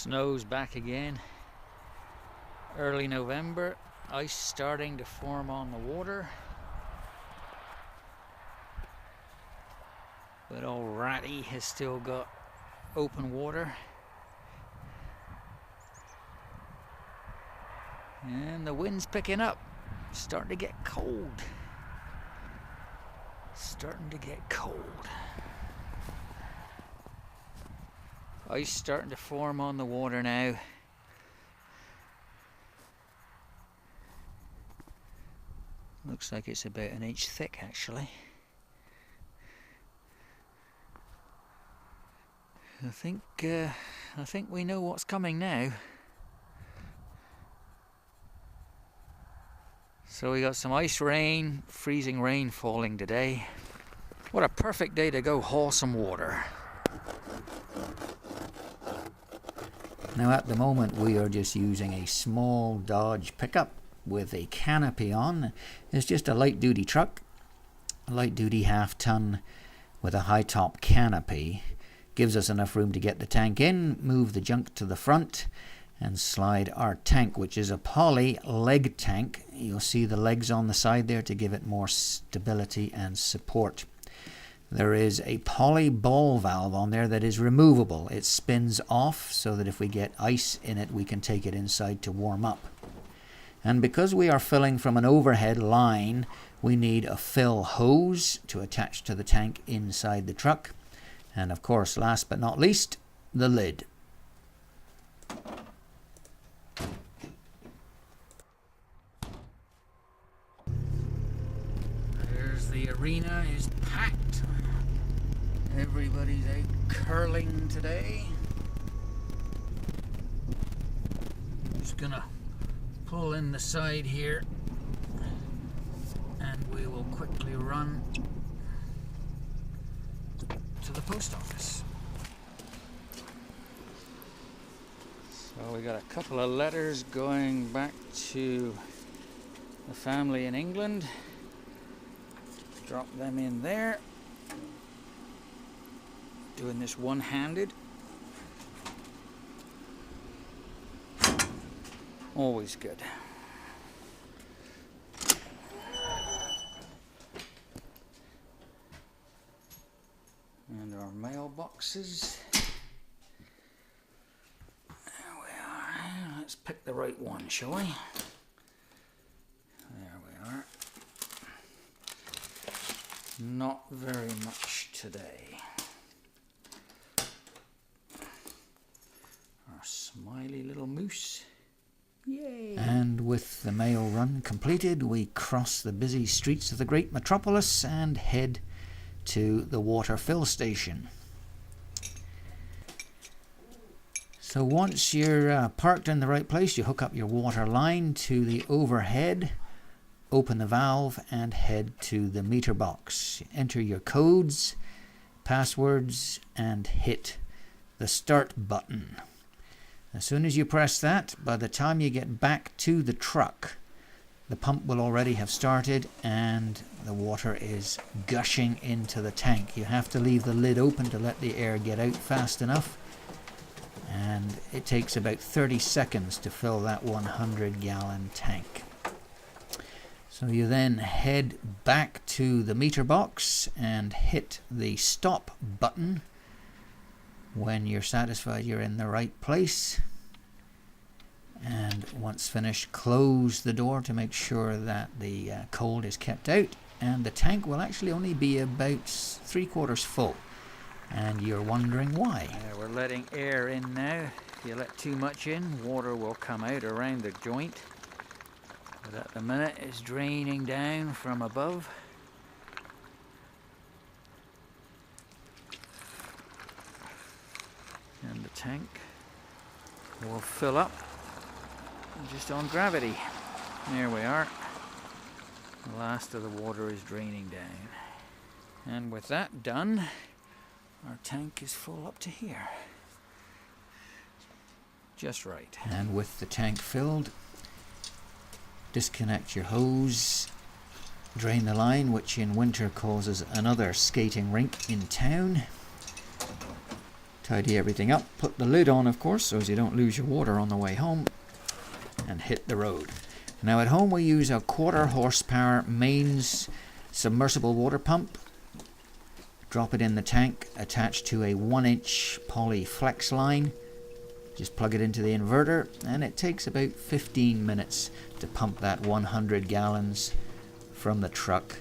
Snow's back again. Early November, ice starting to form on the water. But old Ratty has still got open water. And the wind's picking up. Starting to get cold. Starting to get cold. Ice starting to form on the water now. Looks like it's about an inch thick actually. I think we know what's coming now. So we got some ice rain, freezing rain falling today. What a perfect day to go haul some water. Now at the moment we are just using a small Dodge pickup with a canopy on. It's just a light duty truck, a light duty half-ton with a high top canopy. Gives us enough room to get the tank in, move the junk to the front and slide our tank, which is a poly leg tank. You'll see the legs on the side there to give it more stability and support. There is a poly ball valve on there that is removable. It spins off so that if we get ice in it we can take it inside to warm up. And because we are filling from an overhead line, we need a fill hose to attach to the tank inside the truck. And of course, last but not least, the lid. There's the arena is packed. Everybody's out curling today. Just gonna pull in the side here and we will quickly run to the post office. So we got a couple of letters going back to the family in England. Drop them in there. Doing this one-handed. Always good. And our mailboxes. There we are. Let's pick the right one, shall we? There we are. Not very much today. Our smiley little moose. Yay! And with the mail run completed, we cross the busy streets of the great metropolis and head to the water fill station. So once you're parked in the right place, you hook up your water line to the overhead, open the valve and head to the meter box. Enter your codes, passwords and hit the start button. As soon as you press that, by the time you get back to the truck, the pump will already have started and the water is gushing into the tank. You have to leave the lid open to let the air get out fast enough. And it takes about 30 seconds to fill that 100-gallon tank. So you then head back to the meter box and hit the stop button when you're satisfied you're in the right place. And once finished, close the door to make sure that the cold is kept out, and the tank will actually only be about 3/4 full. And you're wondering why. We're letting air in now. If you let too much in, water will come out around the joint. But at the minute it's draining down from above. And the tank will fill up just on gravity. There we are. The last of the water is draining down. And with that done, our tank is full up to here. Just right. And with the tank filled, disconnect your hose, drain the line, which in winter causes another skating rink in town. Tidy everything up. Put the lid on, of course, so as you don't lose your water on the way home. And hit the road. Now at home we use a 1/4 horsepower mains submersible water pump. Drop it in the tank attached to a 1-inch poly flex line. Just plug it into the inverter and it takes about 15 minutes to pump that 100 gallons from the truck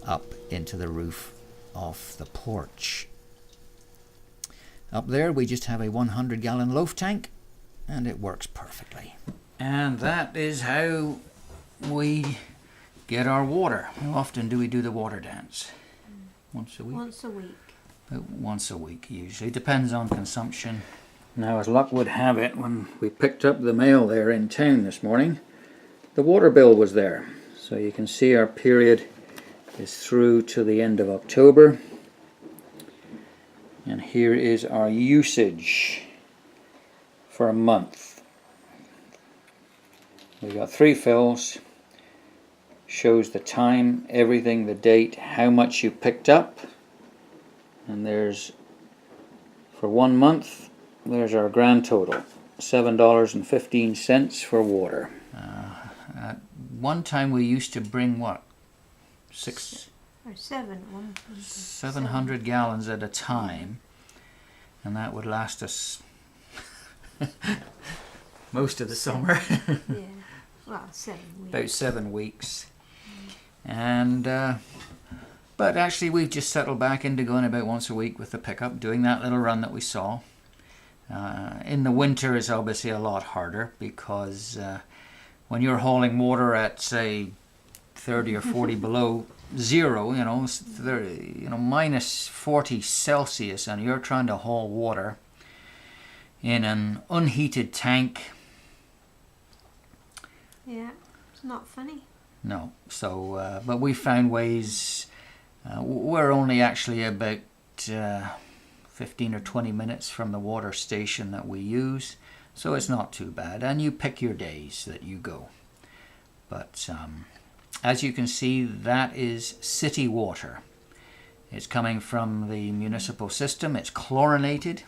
up into the roof of the porch. Up there we just have a 100-gallon loaf tank and it works perfectly. And that is how we get our water. How often do we do the water dance? Once a week? Once a week. About once a week usually. Depends on consumption. Now as luck would have it, when we picked up the mail there in town this morning, the water bill was there. So you can see our period is through to the end of October. And here is our usage for a month. We got 3 fills. Shows the time, everything, the date, how much you picked up. And there's, for 1 month, there's our grand total. $7.15 for water. At one time we used to bring what? 700 gallons at a time. And that would last us most of the summer. Yeah, well, 7 weeks. About 7 weeks. And but actually we've just settled back into going about once a week with the pickup, doing that little run that we saw. In the winter it's obviously a lot harder because when you're hauling water at say 30 or 40 below zero, minus 40 Celsius, and you're trying to haul water in an unheated tank. Yeah, it's not funny. No, so but we found ways. We're only actually about 15 or 20 minutes from the water station that we use, so it's not too bad. And you pick your days that you go. But as you can see, that is city water. It's coming from the municipal system. It's chlorinated,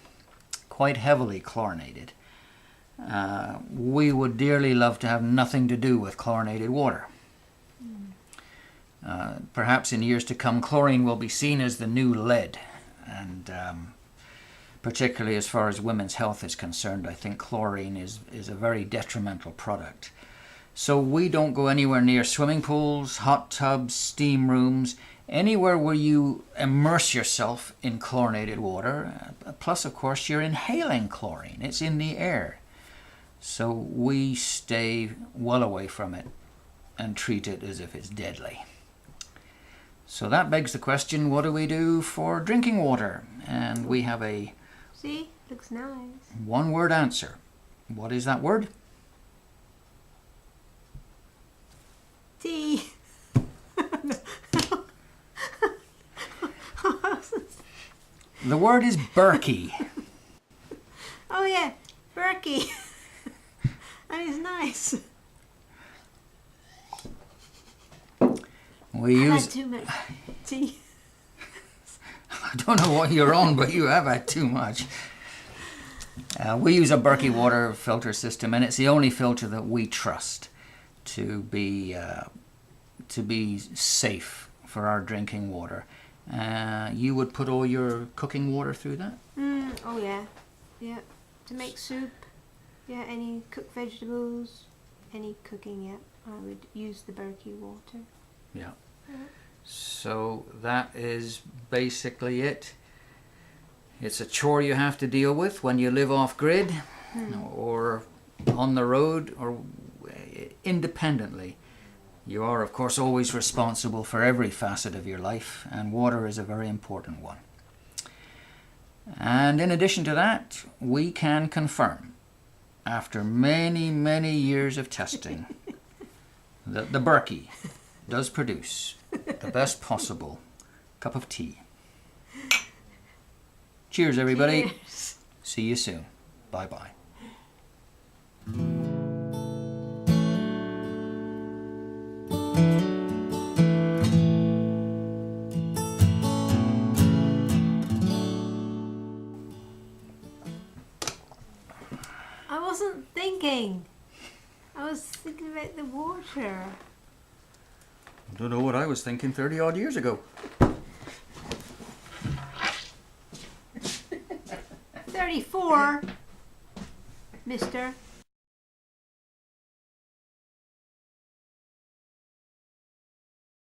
quite heavily chlorinated. We would dearly love to have nothing to do with chlorinated water. Perhaps in years to come, chlorine will be seen as the new lead, and particularly as far as women's health is concerned, I think chlorine is a very detrimental product. So we don't go anywhere near swimming pools, hot tubs, steam rooms, anywhere where you immerse yourself in chlorinated water. Plus, of course, you're inhaling chlorine. It's in the air. So we stay well away from it and treat it as if it's deadly. So that begs the question, what do we do for drinking water? And we have a See, looks nice. one-word answer. What is that word? Tea. The word is Berkey. Oh yeah, Berkey. That is nice. We I use. had too much tea. I don't know what you're on, but you have had too much. We use a Berkey water filter system, and it's the only filter that we trust to be safe for our drinking water. You would put all your cooking water through that? Oh yeah, yeah. To make soup, yeah. Any cooked vegetables, any cooking, yeah. I would use the Berkey water. Yeah. So that is basically it. It's a chore you have to deal with when you live off grid or on the road or independently. You are, of course, always responsible for every facet of your life, and water is a very important one. And in addition to that, we can confirm, after many, many years of testing, that the Berkey does produce the best possible cup of tea. Cheers, everybody. Cheers. See you soon. Bye-bye. I wasn't thinking. I was thinking about the water. I don't know what I was thinking 30 odd years ago. 34, mister.